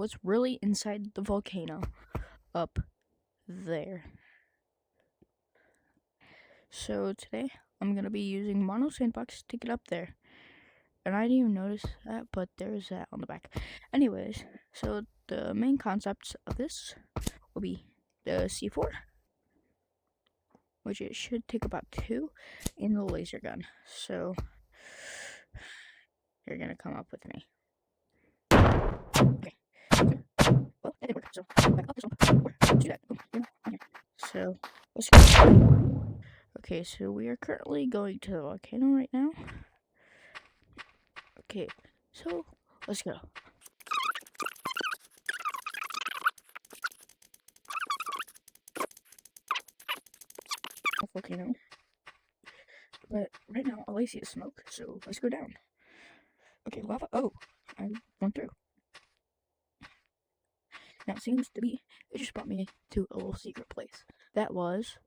what's really inside the volcano up there. So today I'm gonna be using Mono Sandbox to get up there. And I didn't even notice that, but there's that on the back. Anyways, so the main concepts of this will be the C4, which it should take about 2, and the laser gun. So you're gonna come up with me. Okay. Well, that didn't work. So back up this one. Let's do that. Boom. On here. So let's go. Okay, so we are currently going to the volcano right now. Okay, so let's go. Volcano. But right now all I see is smoke, so let's go down. Okay, lava. Oh, I went through. Now it seems to be it just brought me to a little secret place. That was